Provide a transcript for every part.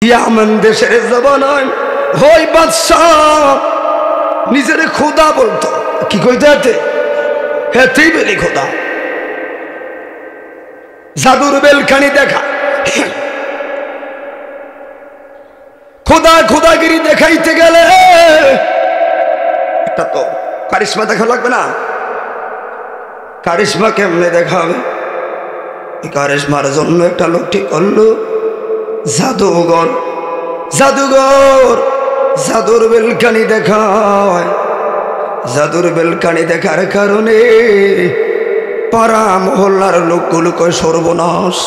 ইয়ামান দেশের জবানায় ওই বাদশাহ নিজের খোদা বলতো। কি কইতে? হেতেই বলি খোদা। জাদুর বেলখানি দেখা, খোদা খোদাগিরি দেখাইতে গেলে এটা তো কারিশমা দেখা লাগবে না? কারিশমা কেমনে দেখাবে? এই কারিশমার জন্য একটা লোক ঠিক করলো জাদুঘর। জাদুঘর জাদুর বেলখানি দেখায়। জাদুর বেলখানি দেখার কারণে পাড়া মহল্লার লোকগুলো কয় সর্বনাশ।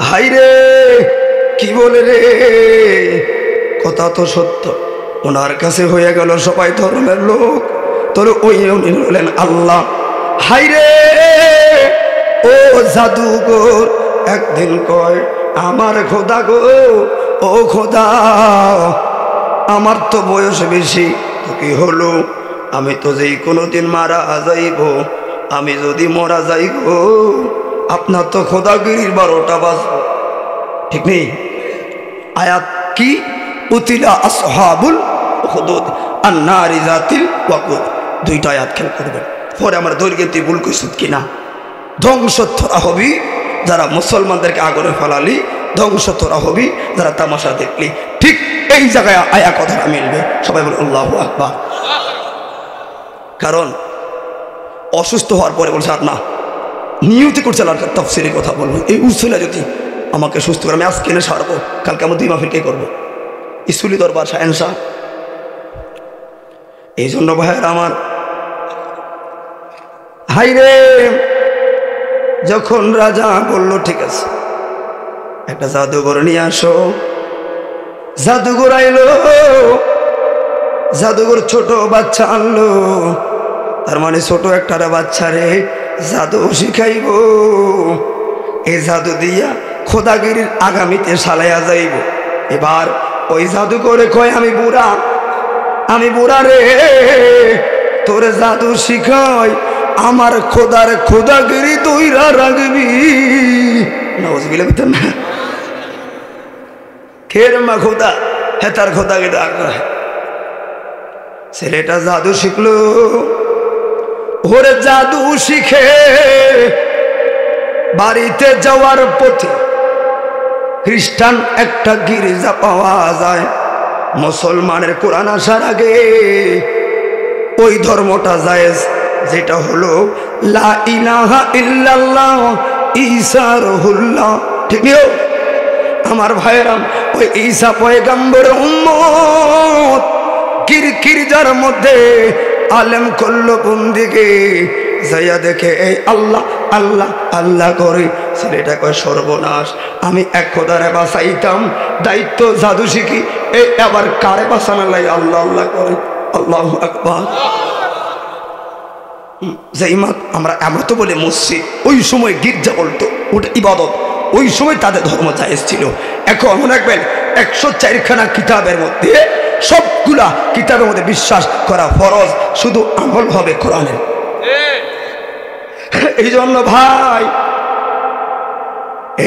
হাইরে কি বলে রে, কথা তো সত্য। ওনার কাছে হয়ে গেল সবাই ধর্মের লোক, তোর ওই উনি হলেন আল্লাহ। হাইরে ও জাদুঘর একদিন কয় আমার খোদা গো, ও খোদা আমার তো বয়স বেশি, তো কি হলো? আমি তো যেই কোনোদিন মারা যাইব, আমি যদি মরা যাই গো আপনার তো খোদাগিরির 12টা বাজবো। ঠিক নেই? আয়াত কি? উতিলা আসহাবুল উখদুদ আন-নারি যাতিল ওয়াকুদ। দুইটা আয়াত খেয়াল করবেন। পরে আমার দৈর্ঘ্যে তুই ভুল কইছিস কিনা। ধ্বংস তোরা হবি যারা মুসলমানদেরকে আগুনে ফেলালি, ধ্বংস তোরা হবি যারা তামাশা দেখলি। ঠিক এই জায়গায় আয়া কথাটা মিলবে। সবাই বলে আল্লাহু আকবার। কারণ অসুস্থ হওয়ার পরে বলছে আর না, নিয়তি করছে আর তাফসীরে কথা বলবো। এই উসুলে যদি আমাকে সুস্থ করে আমি আজকে এনে সারবো, কালকে আমি 2 মাহফিল কে করবো? ইসুলি দরবার শাহেনশা। এই জন্য ভাইয়ের আমার, হাইরে যখন রাজা বলল ঠিক আছে একটা জাদুঘর নিয়ে আসো, জাদুঘর আইলো। জাদুঘর ছোট বাচ্চা আনলো, তার মানে ছোট একটা বাচ্চারে জাদু শিখাইব। এই জাদু দিয়া খোদাগিরির আগামীতে সালাইয়া যাইব। এবার ওই জাদু করে কয় আমি বুড়া রে, তোরে জাদু শিখাই আমার খোদার খোদাগিরি তৈরা রাখবি। নাউজুবিল্লাহ বলতেন না, খের মা খোদা হেতার খোদাগিরি আগ্রহ। ছেলেটা জাদু শিখলো। ওরে জাদু শিখে বাড়িতে যাওয়ার পথে খ্রিস্টান একটা গির্জা পাওয়া যায়। মুসলমানের কোরআন আসার আগে ওই ধর্মটা জায়েজ, যেটা হলো লা ইলাহা ইল্লাল্লাহ ঈসা রুহুল্লাহ। ঠিক নিও আমার ভাইয়েরা, ওই ঈসা পয়গম্বরের উম্মত গির্জার মধ্যে আলেম করলো বন্দিকে যাইয়া দেখে এই আল্লাহ আল্লাহ আল্লাহ করে। ছেলেটা কয় সর্বনাশ, আমি এক খোদারে বাঁচাইতাম, দায়িত্ব জাদু শিখি, এই আবার কারে বাঁচানো লাগে আল্লাহ আল্লাহ করে। আল্লাহু আকবার। আমরা তো বলে মসজিদ, ওই সময় গির্জা বলতো ওটা ইবাদত, ওই সময় তাদের ধর্ম জায়েজ ছিল। এখন মনে রাখবেন 104খানা কিতাবের মধ্যে সবগুলা কিতাবের মধ্যে বিশ্বাস করা ফরজ, শুধু আমল হবে কোরআনের। এই জন্য ভাই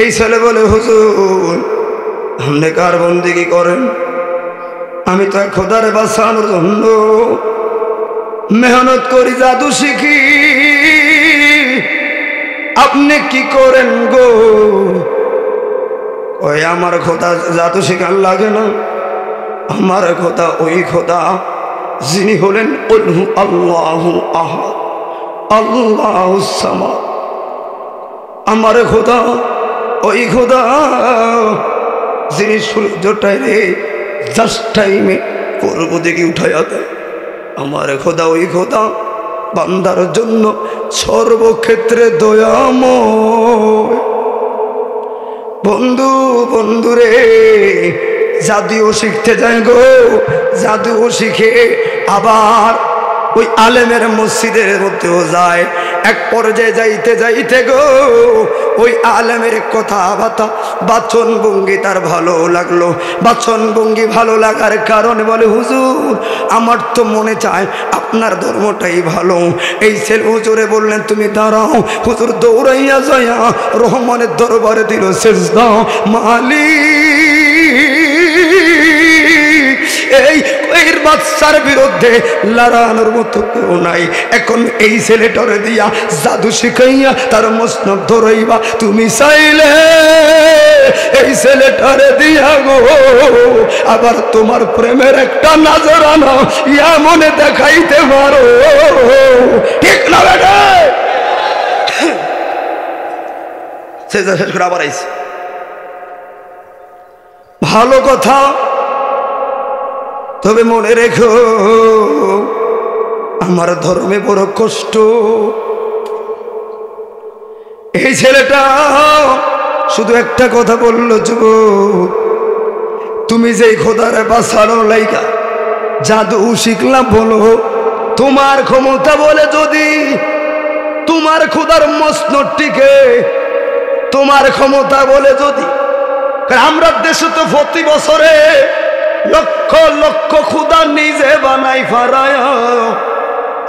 এই ছেলে বলে হুজুর আপনি কার বন্দেগী করেন? আমি তো খোদারে বাঁচানোর জন্য মেহনত করি, জাদু শিখি। আপনি কি করেন গো? ওই আমার খোদা জাদু শিখার লাগে না, আমার খোদা ওই খোদা যিনি হলেন আল্লাহু আহাদ আল্লাহুস সামাদ। আমার খোদা ওই খোদা যিনি সূর্যটারে জাস্ট টাইমে পূর্ব দিকে উঠাইয়া দেয়। আমার খোদা ওই খোদা বান্দার জন্য সর্বক্ষেত্রে দয়াময়। বন্ধুরে জাদুও শিখতে যায় গো, জাদুও শিখে আবার ওই আলেমের মসজিদের মধ্যেও যায়। এক পর্যায়ে যাইতে গো ওই আলেমের কথাবার্তা বাচন ভঙ্গি তার ভালো লাগলো। বাচন ভঙ্গি ভালো লাগার কারণে বলে হুজুর আমার তো মনে চায় আপনার ধর্মটাই ভালো। এই ছেলে হুজুরে বললেন তুমি দাঁড়াও। হুজুর দৌড়াইয়া যাইয়া রহমানের দরবারে দিল সেজদা। মালিক এই এর বাচ্চার বিরুদ্ধে লড়ানোর মতো কেউ নাই। এখন এই ছেলেটারে দিয়া জাদু শিখাইয়া তার মসনদ ধরাইবা। তুমি চাইলে এই ছেলেটারে দিয়া গো আবার তোমার প্রেমের একটা নজরানা ইয়া মনে দেখাইতে পারো, ঠিক না বেটা? শেষ করে আবার আইছে। ভালো কথা, তবে মনে রেখো আমার ধর্মে বড় কষ্ট। এই ছেলেটা শুধু একটা কথা বলল, যুবক তুমি যেই খোদারে বাঁচানো লাইগা জাদু শিখলাম, বলো তোমার ক্ষমতা বলে যদি তোমার খোদার মসনদটিকে, তোমার ক্ষমতা বলে যদি, আমরা দেশে তো প্রতি বছরে লক্ষ লক্ষ খোদা নিজে বানাই ফারায়,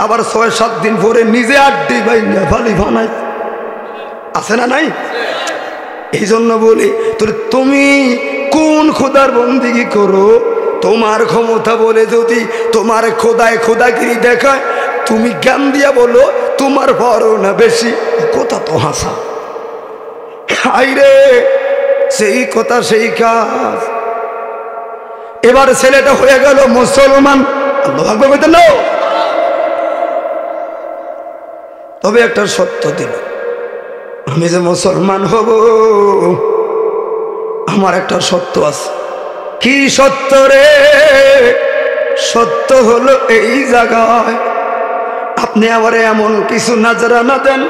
আবার ৬-৭ দিন পরে নিজে আড্ডি বাইনা ফালি বানাই, আছে না নাই? এই জন্য বলি তোর তুমি কোন খোদার বন্দিগি করো, তোমার ক্ষমতা বলে যদি তোমার খোদায় খোদাগিরি দেখায়, তুমি জ্ঞান দিয়া বলো তোমার বড় না বেশি, কথা তো হাসা। আইরে সেই কথা সেই কাজ। এবার ছেলেটা হয়ে গেল মুসলমান, আল্লাহু আকবার বলতে না। তবে একটা সত্য দিল, আমি যে মুসলমান হব আমার একটা সত্য আছে। কি সত্য রে? সত্য হলো এই জায়গায় আপনি আবার এমন কিছু নজরানা দেন,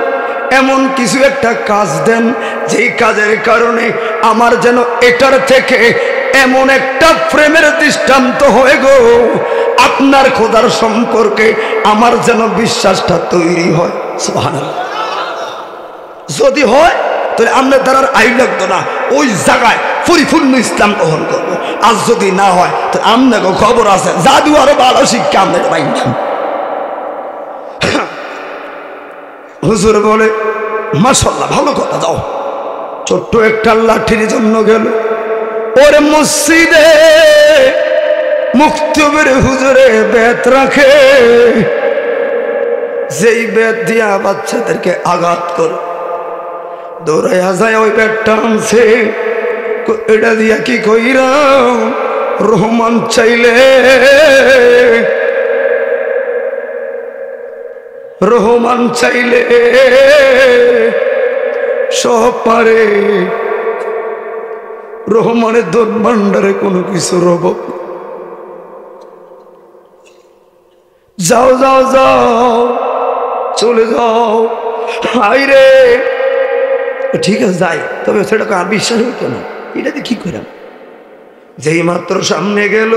এমন কিছু একটা কাজ দেন যেই কাজের কারণে আমার যেন এটার থেকে এমন একটা প্রেমের দৃষ্টান্ত হয়ে গো আপনার খোদার সম্পর্কে আমার যেন বিশ্বাসটা তৈরি হয়। সুবহানাল্লাহ। যদি হয় তাহলে আমরা দ্বারা আই লাগতো না, ওই জায়গায় পরিপূর্ণ ইসলাম গ্রহণ করবো। আর যদি না হয় তো আপনাকে খবর আছে জাদু আরো ভালো শিক্ষা আমাদের পাইলাম। হুজুর বলে মাশাআল্লাহ ভালো কথা, যাও। ছোট্ট একটা লাঠির জন্য গেল, ওরে মসজিদে মুক্তবের হুজুরে বেত রাখে, যেই বেত দিয়া বাচ্চাদেরকে আঘাত করে, দৌড়াইয়া যায় ওই বেতটা আনছে, এটা দিয়া কি কইরা রহমান চাইলে, রহমান চাইলে সব পারে, রহমানের দর ভান্ডারে কোনো কিছু রব। যাও যাও যাও, চলে যাও। হাইরে ঠিক আছে যাই, তবে সেটাকে আর বিশ্বাস হইতো না। এটাতে কি করলাম? যেই মাত্র সামনে গেল,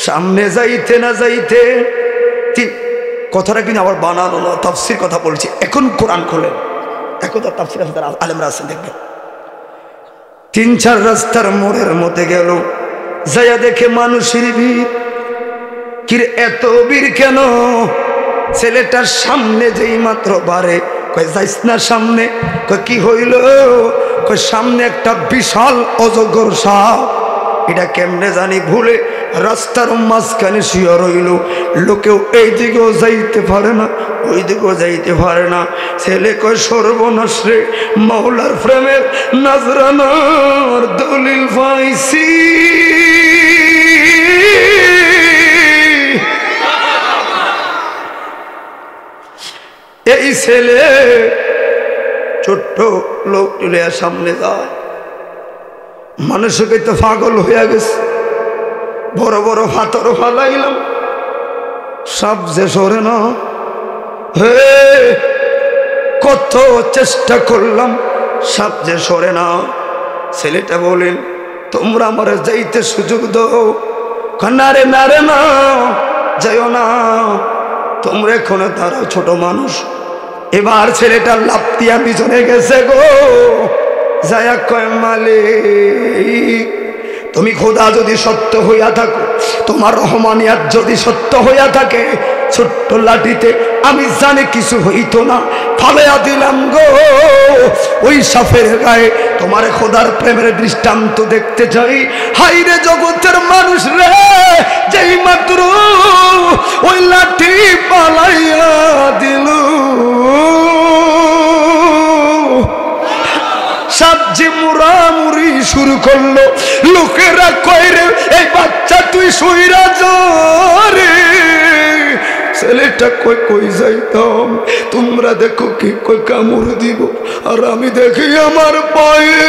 সামনে যাইতে না যাইতে কথাটা কিন্তু আবার বানানো না, তাফসীর কথা বলছি। এখন কোরআন খোলেন, এখন তো তাফসীর আছে, আলেমরা আছেন, দেখবেন ৩-৪ রাস্তার মোড়ের মধ্যে গেল, যাইয়া দেখে মানুষের ভিড়। কিরে এত ভিড় কেন? ছেলেটার সামনে যেই মাত্র বাড়ে, কয় যাইস না সামনে। কয় কি হইল? কয় সামনে একটা বিশাল অজগর সাপ, এটা কেমনে জানি ভুলে রাস্তার মাঝখানে শুয়ে রইল। লোকেও এই দিকেও যাইতে পারে না, ওই দিকেও যাইতে পারে না। ছেলে কয় সর্বনাশ রে, মাওলার প্রেমের নজরানার দলিল পাইছি। এই ছেলে ছোট্ট লোক তুলে সামনে যায়, মানুষকে তো পাগল হয়ে গেছে। বড় বড় পাথর ফালাইলাম, সাপ যে সরে না। হে কত চেষ্টা করলাম, সাপ যে সরে না। ছেলেটা বলেন তোমরা আমার যাইতে সুযোগ দাও। নারে নারে না, যাইও না, তোমরা এখনো তারা ছোট মানুষ। এবার ছেলেটা লাফ দিয়া পিছনে গেছে গো, যায়া কয় মালিক তুমি খোদা যদি সত্য হইয়া থাকো, তোমার রহমানিয়াত যদি সত্য হইয়া থাকে, ছোট্ট লাঠিতে আমি জানি কিছু হইতো না, ফালাইয়া দিলাম গো ওই সাপের গায়ে। তোমার খোদার প্রেমের দৃষ্টান্ত দেখতে চাই। হাই রে জগতের মানুষ রে, যেই মাত্র ওই লাঠি পালাইয়া দিল, সাবজি মুড়ামুড়ি শুরু করলো। লোকেরা কয় রে এই বাচ্চা তুই সইরা জরে, ছেলেটা কই কই যাইতাম, তোমরা দেখো কি কই কামড় দিব, আর আমি দেখি আমার পায়ে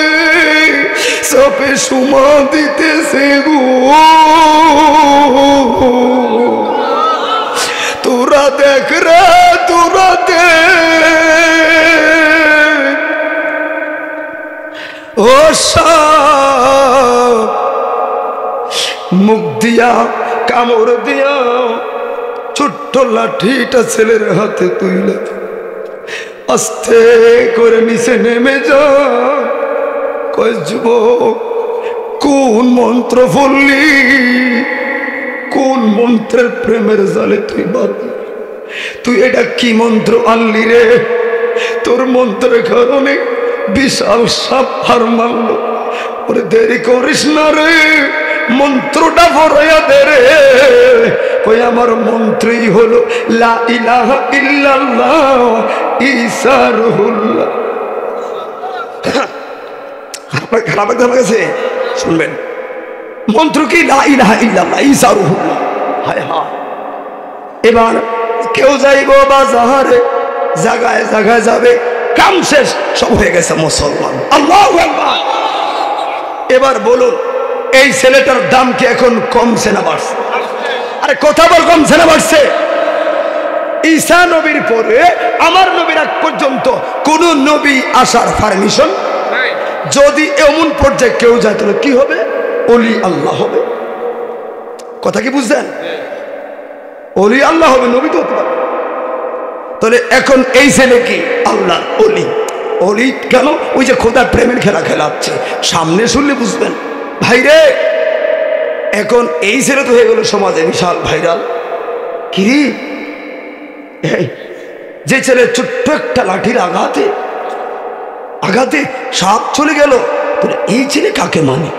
সাপে সুমা দিতেছে গো। তোরা দেখ রে, তোরা দেখ, ও সাপ মুখ দিয়া কামড় দিয়া ছোট্ট লাঠিটা ছেলের হাতে তুইলা আস্তে করে নিচে নেমে যা। কয় যুবক, কোন মন্ত্র বললি, কোন মন্ত্রের প্রেমের জালে তুই বাঁধলি, তুই এটা কি মন্ত্র আনলি রে? তোর মন্ত্রের কারণে বিশাল সাপ হার মারল। ওরে দেরি করিস না রে, মন্ত্রটা ভরাইয়া দে রে। কই আমার মন্ত্রই হলো লা ইলাহা ইল্লাল্লাহ ঈসা রুহুল্লাহ। খারাপ গেছে, শুনবেন মন্ত্র কি? লা ইলাহা ইল্লাল্লাহ ঈসা রুহুল্লাহ। হায় হায়, এবার কেউ যাইব বাজারে, জায়গায় জায়গায় যাবে, কাম শেষ, সব হয়ে গেছে মুসলমান। আল্লাহু আকবার। এবার বলুন, এই ছেলেটার দাম কি এখন কমছে না বাড়ছে? আরে কথা বল, কমছে না বাড়ছে? ঈসা নবীর পরে আমার নবীর আগ পর্যন্ত কোন নবী আসার পারমিশন নাই। যদি এমন পর্যায়ে কেউ যায় তাহলে কি হবে? ওলি আল্লাহ হবে। কথা কি বুঝছেন? ওলি আল্লাহ হবে, নবী তো হতে পারে। তাহলে এখন এই ছেলে কি আল্লাহ ওলি? ওলি কেন? ওই যে খোদার প্রেমের খেলা খেলাচ্ছে, সামনে শুনলে বুঝবেন। ভাইরে, এখন এই ছেলে তো হয়ে গেল সমাজে বিশাল ভাইরাল। কি যে ছেলে ছোট্ট একটা লাঠির আঘাতে সাপ চলে গেল, এই ছেলে কাকে মানে?